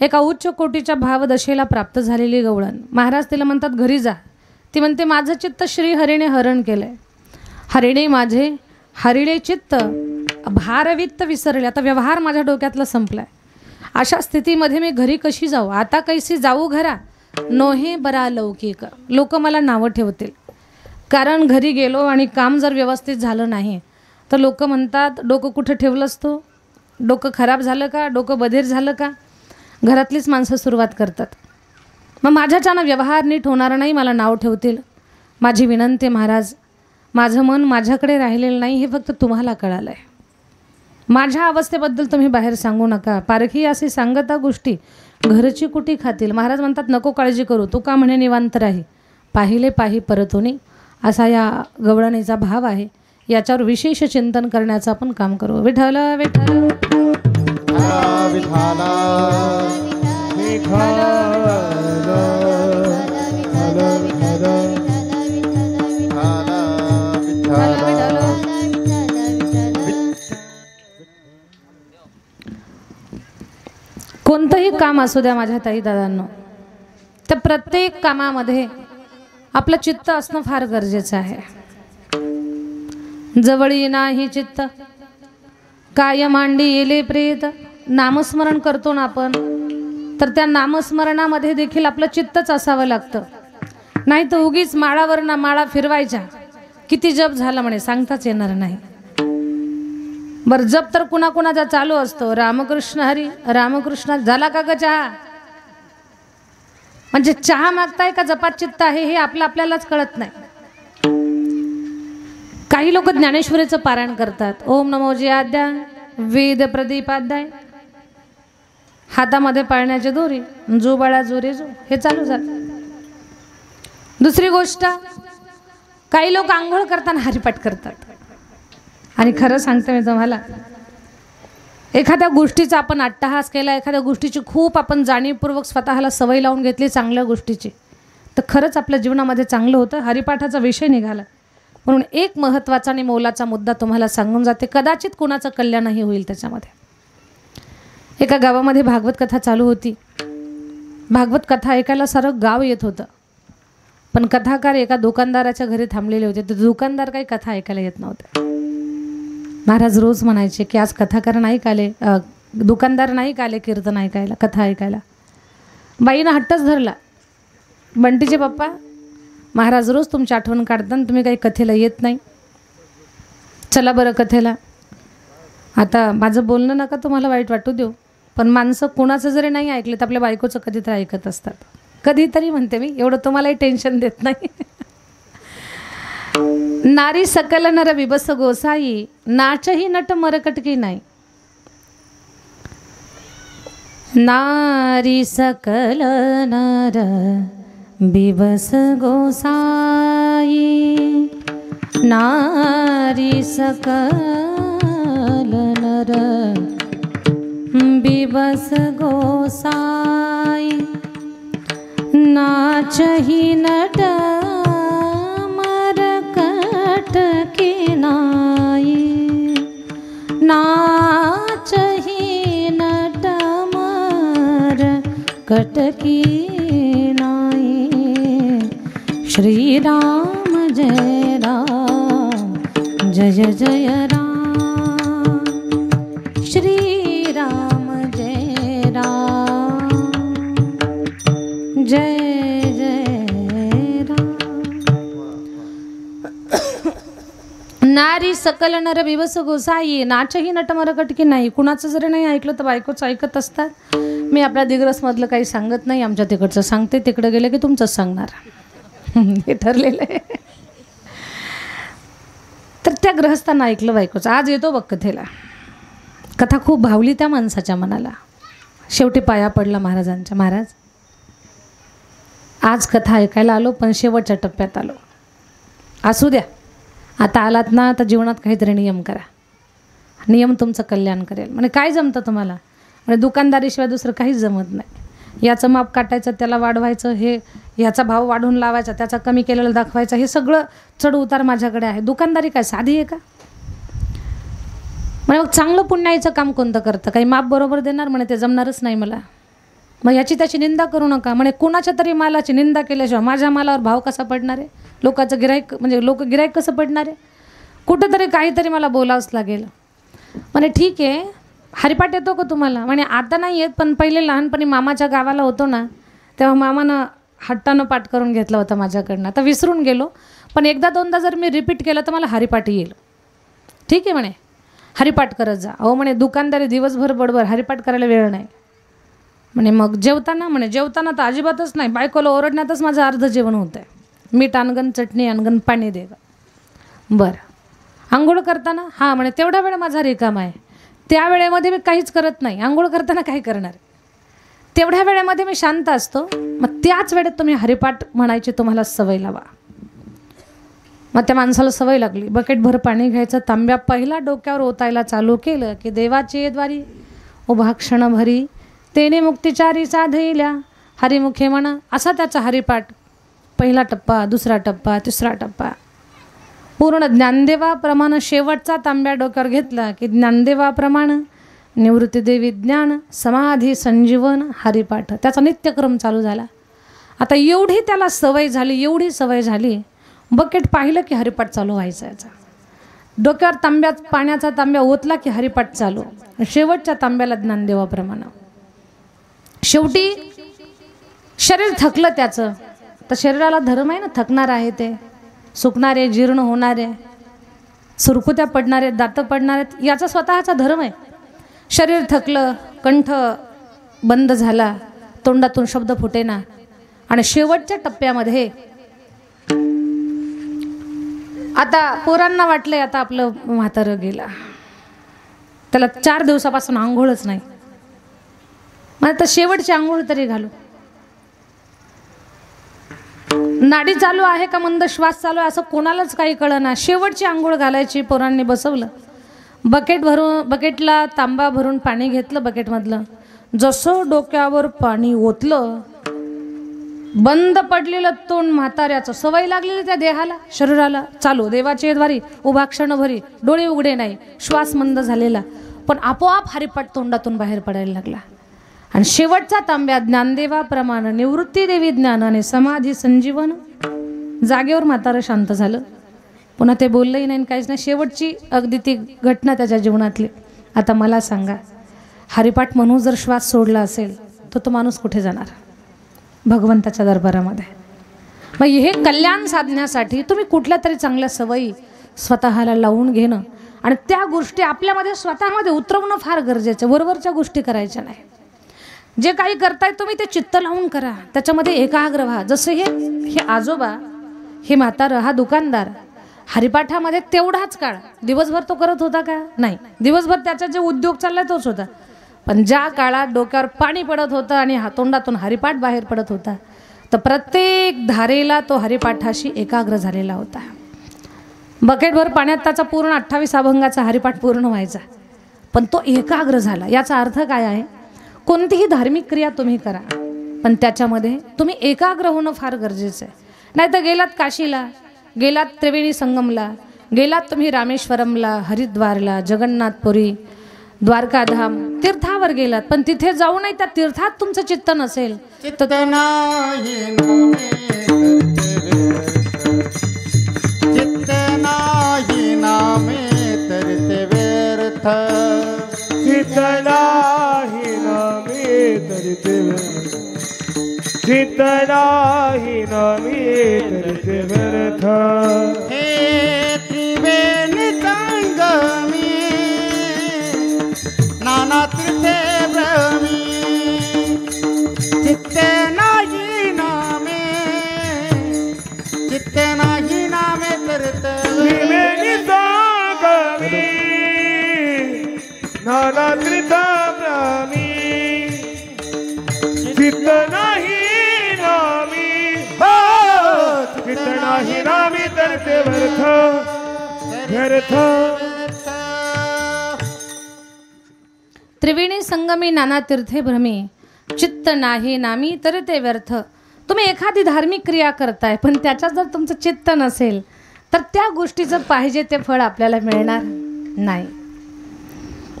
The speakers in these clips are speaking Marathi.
एका उच्च कोटीच्या भावदशेला प्राप्त झालेली गवळण. महाराज तिला म्हणतात घरी जा. ती म्हणते माझं चित्त श्री हरीने हरण केलंय. हरिणे माझे हरिणे चित्त भारवित्त विसरले. आता व्यवहार माझ्या डोक्यातला संपलाय. अशा स्थितीमध्ये मी घरी कशी जाऊ? आता कैसी जाऊ घरा नोहे बरा लौकिक. लोक मला नावं ठेवतील. कारण घरी गेलो आणि काम जर व्यवस्थित झालं नाही तर लोक म्हणतात डोकं कुठं ठेवलंस तू? डोकं खराब झालं का? डोकं बधीर झालं का? घरातलीच माणसं सुरुवात करतात. मग माझ्याच्यानं व्यवहार नीट होणार नाही, मला नाव ठेवतील. माझी विनंती महाराज, माझं मन माझ्याकडे राहिलेलं नाही हे फक्त तुम्हाला कळालं आहे. माझ्या अवस्थेबद्दल तुम्ही बाहेर सांगू नका. पारखी असे सांगता गोष्टी घरची कुटी खातील. महाराज म्हणतात नको काळजी करू, तू का म्हणे निवांत राही, पाहिले पाही परतोनी, असा या गवळणीचा भाव आहे. याच्यावर विशेष चिंतन करण्याचं आपण काम करू. विठ्ठल विठ्ठल कोणतंही काम असू द्या माझ्या ताई दादांनो, त्या प्रत्येक कामामध्ये आपलं चित्त असणं फार गरजेचं आहे. जवळी नाही चित्त काय मांडी येले प्रेत. नामस्मरण करतो ना आपण, तर त्या नामस्मरणामध्ये देखील आपलं चित्तच असावं लागतं. नाही तर उगीच माळावर ना माळा फिरवायच्या, किती जप झाला म्हणे सांगताच येणार नाही. बरं जप तर कुणाकुणाचा चालू असतो, रामकृष्ण हरी रामकृष्ण झाला का ग चहा? म्हणजे चहा मागताय का जपात चित्त आहे हे आपल्यालाच कळत नाही. काही लोक ज्ञानेश्वरीचं पारायण करतात. ओम नमो जियाद्या वेद प्रदीपाध्याय, हातामध्ये पाळण्याची दोरी, जो बाळा जोरे जो, हे चालू झालं. दुसरी गोष्ट, काही लोक आंघोळ करताना हरिपाठ करतात. आणि खरं सांगते मी तुम्हाला, एखाद्या गोष्टीचा आपण अट्टहास केला, एखाद्या गोष्टीची खूप आपण जाणीवपूर्वक स्वतःला सवय लावून घेतली चांगल्या गोष्टीची, तर खरंच आपल्या जीवनामध्ये चांगलं होतं. हरिपाठाचा विषय निघाला म्हणून एक महत्त्वाचा आणि मोलाचा मुद्दा तुम्हाला सांगून जाते. कदाचित कुणाचं कल्याणही होईल त्याच्यामध्ये. एका गावामध्ये भागवत कथा चालू होती. भागवत कथा ऐकायला सारं गाव येत होतं. पण कथाकार एका दुकानदाराच्या घरी थांबलेले होते. ते दुकानदार काही कथा ऐकायला येत नव्हते. महाराज रोज म्हणायचे की आज कथाकार नाही काले, दुकानदार नाही काले कीर्तन ऐकायला, कथा ऐकायला. बाईनं हट्टच धरला. बंटीचे पप्पा, महाराज रोज तुमची आठवण काढताना तुम्ही काही कथेला येत नाही, चला बरं कथेला. आता माझं बोलणं नका तुम्हाला वाईट वाटू देऊ, पण माणसं कोणाचं जरी नाही ऐकले तर आपल्या बायकोचं कधीतरी ऐकत असतात. कधीतरी म्हणते मी, एवढं तुम्हालाही टेन्शन देत नाही. नारी सकल नर विबस गोसाई, नाचही नट मरकटकी नाही. नारी सकल नर बिबस गोसाई, नारी सकल नर बिबस गोसाई, नाचही नट मरकटकी नाही, नाचही नट मरकटकी नाही. श्री राम जय राम जय जय राम, श्री राम जय राम जय जय राम. नारी सकल नर विवस गोसाई, नाचही नट मरकटकी नाही. कुणाचं जरी नाही ऐकलं तर बायकोचं ऐकत असतात. मी आपल्या दिग्रसमधलं काही सांगत नाही, आमच्या तिकडचं सांगते. तिकडं गेलं की तुमचंच सांगणार, हे ठरलेलं आहे. तर त्या गृहस्थांना ऐकलं बायकोचं. आज येतो बघ कथेला. कथा खूप भावली त्या माणसाच्या मनाला. शेवटी पाया पडला महाराजांच्या. महाराज आज कथा ऐकायला आलो, पण शेवटच्या टप्प्यात आलो. असू द्या, आता आलात ना तर जीवनात काहीतरी नियम करा. नियम तुमचं कल्याण करेल. म्हणजे काय जमतं तुम्हाला? म्हणजे दुकानदारीशिवाय दुसरं काहीच जमत नाही. याचं माप काटायचं, त्याला वाढवायचं, हे ह्याचा भाव वाढवून लावायचा, त्याचा कमी केलेला दाखवायचा, हे सगळं चढ उतार माझ्याकडे आहे. दुकानदारी काय साधी आहे का? म्हणजे मग चांगलं पुण्याचं काम कोणतं करतं? काही माप बरोबर देणार म्हणे, ते जमणारच नाही मला. मग याची त्याची निंदा करू नका. म्हणे कोणाच्या तरी मालाची निंदा केल्याशिवाय माझ्या मालावर भाव कसा पडणार आहे, लोकांचं गिराईक म्हणजे लोक गिराईक कसं पडणार आहे, कुठंतरी काहीतरी मला बोलावंच लागेल. म्हणे ठीक आहे, हरिपाठ येतो का तुम्हाला? म्हणे आता नाही येत, पण पहिले लहानपणी मामाच्या गावाला होतो ना, तेव्हा मामानं हट्टानं पाठ करून घेतला होता माझ्याकडनं. आता विसरून गेलो, पण एकदा दोनदा जर मी रिपीट केलं तर मला हरिपाठ येईल. ठीक आहे म्हणे, हरिपाठ करत जा. अहो म्हणे दुकानदारी दिवसभर बडबड, हरिपाठ करायला वेळ नाही. म्हणे मग जेवताना? म्हणे जेवताना तर अजिबातच नाही, बायकोला ओरडण्यातच माझं अर्ध जेवण होतं आहे. मीठ आणगण, चटणी आणगण, पाणी दे. बरं. आंघोळ करताना? हां म्हणे तेवढा वेळ माझा रिकामा आहे, त्या वेळेमध्ये मी काहीच करत नाही. आंघोळ करताना काय करणार, तेवढ्या वेळेमध्ये मी शांत असतो. मग त्याच वेळेत तुम्ही हरिपाठ म्हणायची तुम्हाला सवय लावा. मग त्या माणसाला सवय लागली. बकेटभर पाणी घ्यायचं, तांब्या पहिला डोक्यावर ओतायला चालू केलं की देवाची द्वारी उभा क्षण भरी, तेने मुक्तिचारी साधैल्या हरिमुखे म्हणा. असा त्याचा हरिपाठ. पहिला टप्पा, दुसरा टप्पा, तिसरा टप्पा, पूर्ण ज्ञानदेवाप्रमाणे शेवटचा तांब्या डोक्यावर घेतला की ज्ञानदेवाप्रमाणे निवृत्तीदेवी ज्ञान समाधी संजीवन हरिपाठ. त्याचा नित्यक्रम चालू झाला. आता एवढी त्याला सवय झाली, एवढी सवय झाली, बकेट पाहिलं की हरिपाठ चालू व्हायचा. याचा डोक्यावर तांब्यात पाण्याचा तांब्या ओतला की हरिपाठ चालू. शेवटच्या तांब्याला ज्ञानदेवाप्रमाणे. शेवटी शरीर थकलं त्याचं. तर शरीराला धर्म आहे ना, थकणार आहे, ते सुकणारे, जीर्ण होणारे, सुरकुत्या पडणारे, दात पडणारे, याचा स्वतःचा धर्म आहे. शरीर थकलं, कंठ बंद झाला, तोंडातून शब्द फुटेना, आणि शेवटच्या टप्प्यामध्ये आता पोरांना वाटलंय आता आपलं म्हातारं गेला, त्याला 4 दिवसापासून आंघोळच नाही. मग आता शेवटची आंघोळ तरी घालू. नाडी चालू आहे का मंद श्वास चालू आहे असं कोणालाच काही कळेना. शेवटची आंघोळ घालायची पोरांनी बसवलं. बकेटला तांबा भरून पाणी घेतलं बकेटमधलं. जसं डोक्यावर पाणी ओतलं, बंद पडलेलं तोंड म्हाताऱ्याचं, सवय लागलेली त्या देहाला, शरीराला, चालू देवाची द्वारी उभा क्षण भरी, डोळे उघडे नाही, श्वास मंद झालेला, पण आपोआप हरिपाठ तोंडातून बाहेर पडायला लागला. आणि शेवटचा तांब्या ज्ञानदेवाप्रमाणे निवृत्तीदेवी ज्ञान आणि समाधी संजीवन. जागेवर म्हातारं शांत झालं. पुन्हा ते बोललंही नाही, काहीच नाही. शेवटची अगदी ती घटना त्याच्या जीवनातली. आता मला सांगा, हरिपाठ म्हणून जर श्वास सोडला असेल तर तो माणूस कुठे जाणार? भगवंताच्या दरबारामध्ये. मग हे कल्याण साधण्यासाठी तुम्ही कुठल्या तरी चांगल्या सवयी स्वतःला लावून घेणं आणि त्या गोष्टी आपल्यामध्ये स्वतःमध्ये उतरवणं फार गरजेचं. वरवरच्या गोष्टी करायच्या नाही. जे काही करताय तुम्ही ते चित्त लावून करा, त्याच्यामध्ये एकाग्र व्हा. जसं हे आजोबा, हे म्हातारं, हा दुकानदार हरिपाठामध्ये तेवढाच काळ दिवसभर तो करत होता का? नाही. दिवसभर त्याचा जे उद्योग चाललाय तोच होता. पण ज्या काळात डोक्यावर पाणी पडत होतं आणि तोंडातून हरिपाठ बाहेर पडत होता, तर प्रत्येक धारेला तो हरिपाठाशी एकाग्र झालेला होता. बकेटभर पाण्यात त्याचा पूर्ण 28 अभंगाचा हरिपाठ पूर्ण व्हायचा, पण तो एकाग्र झाला. याचा अर्थ काय आहे? कोणतीही धार्मिक क्रिया तुम्ही करा, पण त्याच्यामध्ये तुम्ही एकाग्र होणं फार गरजेचं आहे. नाही तर गेलात काशीला, गेलात त्रिवेणी संगमला, गेलात तुम्ही रामेश्वरमला, हरिद्वारला, जगन्नाथपुरी, द्वारकाधाम, तीर्थावर गेलात, पण तिथे जाऊ नाही त्या तीर्थात तुमचं चित्त नसेल तर हे त्रिवेणी संगमी नाना तीर्थे भ्रमी, चित्ते नाही नामे, चित्ते नाही नामे तरत त्रिवेणी संगमी नाना तीर्थे भ्रमी, चित्त नाही नामी, चित्त नाही नामी तरते व्यर्थ व्यर्थ. त्रिवेणी संगमी नाना तीर्थे भ्रमी, चित्त नाही नामी तर ते व्यर्थ. तुम्ही एखादी धार्मिक क्रिया करताय, पण त्याच्यात जर तुमचं चित्त नसेल तर त्या गोष्टीचं पाहिजे ते फळ आपल्याला मिळणार नाही.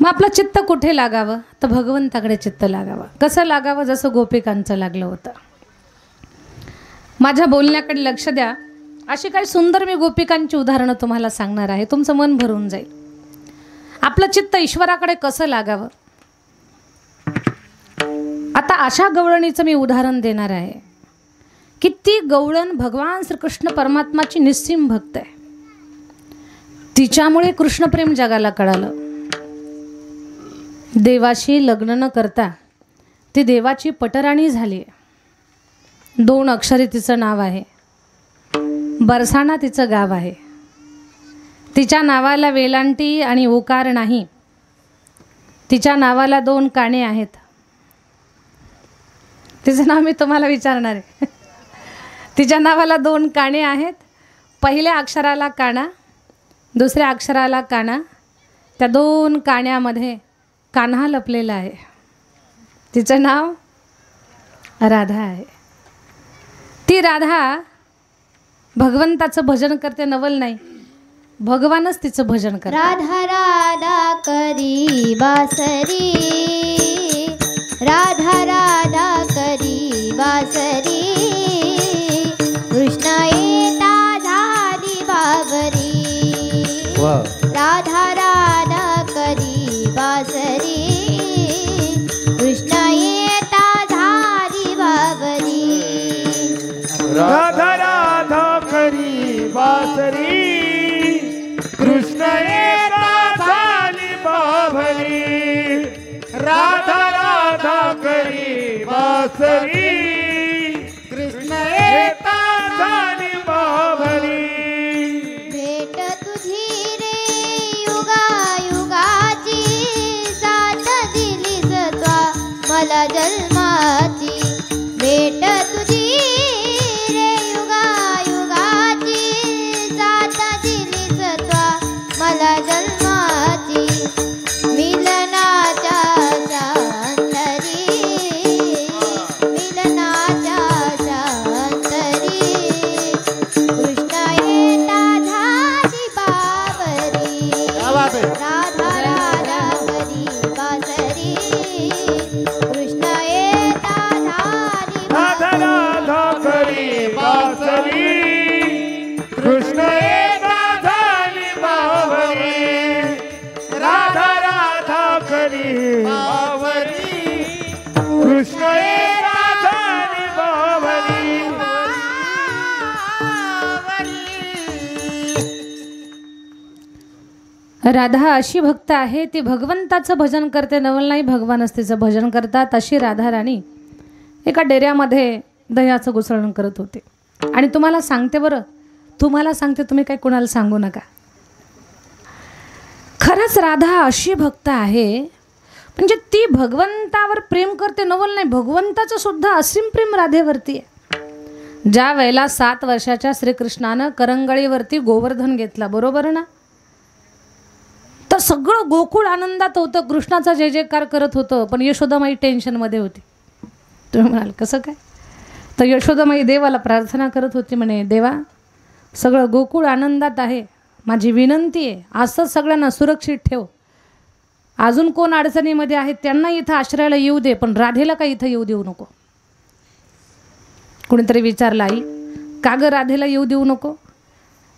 मग आपलं चित्त कुठे लागावं? तर भगवंताकडे चित्त लागावं. कसं लागावं? जसं गोपिकांचं लागलं होतं. माझ्या बोलण्याकडे लक्ष द्या. अशी काही सुंदर मी गोपिकांची उदाहरणं तुम्हाला सांगणार आहे. तुमचं मन भरून जाईल. आपलं चित्त ईश्वराकडे कसं लागावं? आता अशा गवळणीचं मी उदाहरण देणार आहे की ती गवळण भगवान श्रीकृष्ण परमात्माची निस्सीम भक्त आहे. तिच्यामुळे कृष्णप्रेम जगाला कळालं. देवाशी लग्न न करता ती देवाची पटराणी झाली. 2 अक्षरी तिचं नाव आहे. बरसाणा तिचं गाव आहे. तिच्या नावाला वेलांटी आणि ओकार नाही. तिच्या नावाला 2 काने आहेत. तिचं नाव मी तुम्हाला विचारणार आहे. तिच्या नावाला 2 काने आहेत. पहिल्या अक्षराला काना, दुसऱ्या अक्षराला काना. त्या 2 काण्यामध्ये कान्हा लपलेला आहे. तिचं नाव राधा आहे. ती राधा भगवंताचं भजन करते, नवल नाही. भगवानच तिचं भजन करते. राधा राधा करी बासरी, राधा राधा करी बासरी, कृष्ण येता झाली बाबरी. राधा राधा करी बासरी, कृष्ण येता झाली बाबरी. राधा राधा करी बासरी, कृष्ण येता झाली बाभरी. राधा राधा करी बासरी, कृष्ण येता झाली बाभरी. भेट तुझी रे युगा युगाची, साथ दिलीस त्वा मला जन्माची. भेट तुझी रे युगा युगाची, साथ दिलीस त्वा मला जन्माची. मिलनाच्या शांतरी, मिलनाच्या शांतरी, कृष्ण येता झाली बाबरी. राधा राधा करी बासरी, कृष्ण येता झाली राधा राधा करी बासरी, कृष्ण येता झाली बाभरी. राधा राधा करी बावरी, कृष्ण येता झाली बावरी. राधा अशी भक्त आहे, ती भगवंताचं भजन करते, नवल नाही. भगवानच तिचं भजन करतात. अशी राधा राणी एका डेऱ्यामध्ये दह्याचं घुसळण करत होते. आणि तुम्हाला सांगते बरं, तुम्हाला सांगते, तुम्ही काही कुणाला सांगू नका. खरंच राधा अशी भक्त आहे, म्हणजे ती भगवंतावर प्रेम करते, नवल नाही. भगवंताचं सुद्धा असीम प्रेम राधेवरती आहे. ज्या वेळेला 7 वर्षाच्या श्रीकृष्णानं करंगळीवरती गोवर्धन घेतला, बरोबर ना, तर सगळं गोकुळ आनंदात होतं, कृष्णाचा जय जयकार करत होतं. पण यशोदामाई टेन्शनमध्ये होती. तुम्ही म्हणाल कसं काय? तर यशोदामाई देवाला प्रार्थना करत होती, म्हणे, देवा सगळं गोकुळ आनंदात आहे, माझी विनंती आहे असं सगळ्यांना सुरक्षित ठेव. अजून कोण अडचणीमध्ये आहेत त्यांना इथं आश्रयाला येऊ दे, पण राधेला काही इथं येऊ देऊ नको. कोणीतरी विचारलं, आई का गं राधेला येऊ देऊ नको?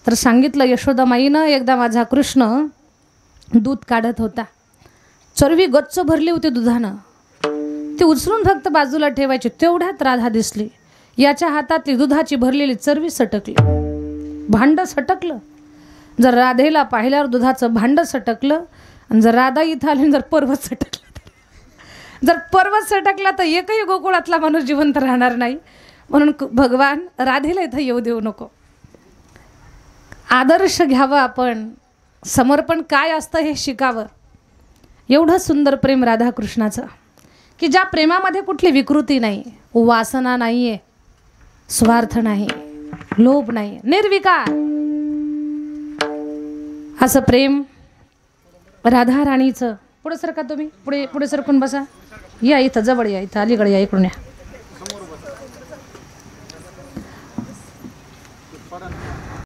तर सांगितलं यशोदामाईनं, एकदा माझा कृष्ण दूध काढत होता, चरवी गच्च भरली होती दुधानं, ती उचलून फक्त बाजूला ठेवायची. तेवढ्यात राधा दिसली. याच्या हातातली दुधाची भरलेली चरवी सटकली, भांड सटकलं. जर राधेला पाहिल्यावर दुधाचं भांड सटकलं, आणि जर राधा इथं आली, जर पर्वत सटकला, जर पर्वत सटकला तर एकही गोकुळातला माणूस जिवंत राहणार नाही. म्हणून भगवान राधेला इथं येऊ देऊ नको. आदर्श घ्यावा आपण, समर्पण काय असतं हे शिकावं. एवढं सुंदर प्रेम राधाकृष्णाचं की ज्या प्रेमामध्ये कुठली विकृती नाही, वासना नाही आहे, स्वार्थ नाही, लोभ नाही, निर्विकार असं प्रेम राधा राणीचं. पुढे सरका तुम्ही, पुढे पुढे सरकून बसा. या इथं जवळ या, इथं अलीकडे या, इकडून या.